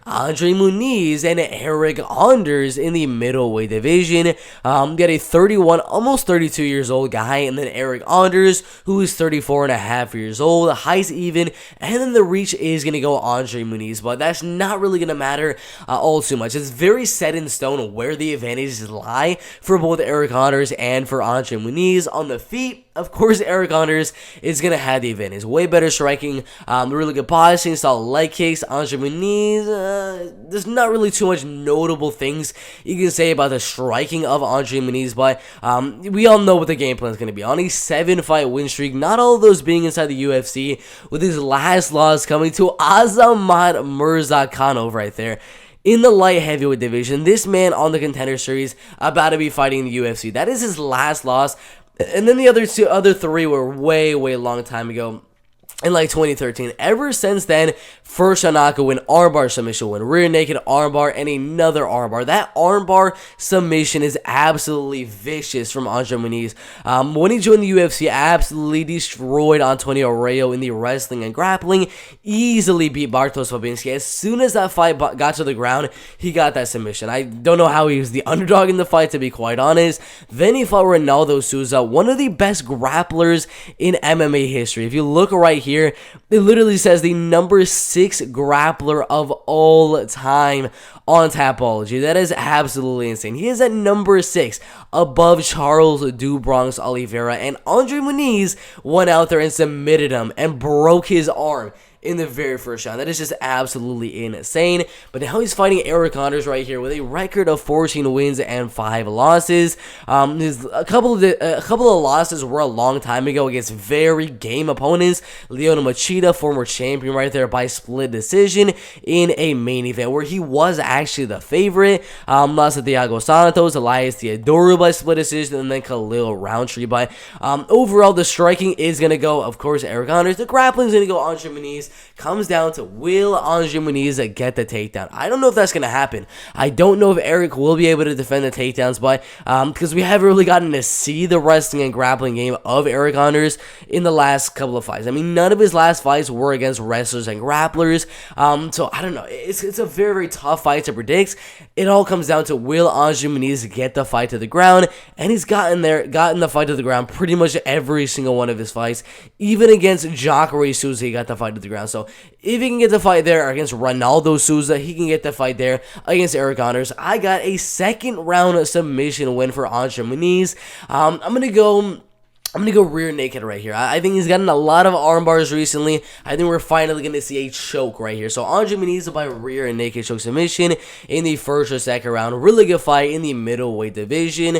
André Muniz and Eryk in the middleweight division. You got a 31, almost 32 years old guy, and then Eryk who is 34 and a half years old. The height's even, and then the reach is going to go André Muniz, but that's not really going to matter all too much. It's very set in stone where the advantages lie for both Eryk and for André Muniz. On the feet, of course, Eryk is going to have the advantage. Way better striking, really good boxing, solid leg kicks. André Muniz, there's not really too much notable things you can say about the striking of André Muniz, but we all know what the game plan is going to be. On a 7-fight win streak, not all of those being inside the UFC, with his last loss coming to Azamat Murzakanov right there. In the light heavyweight division, this man on the Contender Series about to be fighting the UFC. That is his last loss. And then the other three were way long time ago. In like 2013. Ever since then, first Shanaka win, armbar submission win, rear naked armbar, and another armbar. That armbar submission is absolutely vicious from André Muniz. When he joined the UFC, absolutely destroyed Antonio Rayo in the wrestling and grappling. Easily beat Bartosz Babinski. As soon as that fight got to the ground, he got that submission. I don't know how he was the underdog in the fight, to be quite honest. Then he fought Ronaldo Souza, one of the best grapplers in MMA history. If you look right here, it literally says the number 6 grappler of all time on Tapology. That is absolutely insane. He is at number 6 above Charles Du Bronx Oliveira, and André Muniz went out there and submitted him and broke his arm in the very first round. That is just absolutely insane. But now he's fighting Eryk right here with a record of 14 wins and 5 losses. A couple of losses were a long time ago against very game opponents. Leona Machida, former champion, right there by split decision in a main event where he was actually the favorite. Lost to Thiago Santos, Elias Theodorou by split decision, and then Khalil Roundtree. But overall, the striking is going to go, of course, Eryk. The grappling is going to go André Muniz. Comes down to, will André Muniz get the takedown? I don't know if that's going to happen. I don't know if Eryk will be able to defend the takedowns, but because we haven't really gotten to see the wrestling and grappling game of Eryk in the last couple of fights. I mean, none of his last fights were against wrestlers and grapplers, so I don't know. It's a very tough fight to predict. It all comes down to, will André Muniz get the fight to the ground? And he's gotten the fight to the ground pretty much every single one of his fights. Even against Jacare Souza, he got the fight to the ground. So if he can get the fight there against Ronaldo Souza, he can get the fight there against Eryk. I got a second round submission win for André Muniz. I'm gonna go rear naked right here. I think he's gotten a lot of arm bars recently. I think we're finally gonna see a choke right here. So André Muniz by rear and naked choke submission in the first or second round. Really good fight in the middleweight division.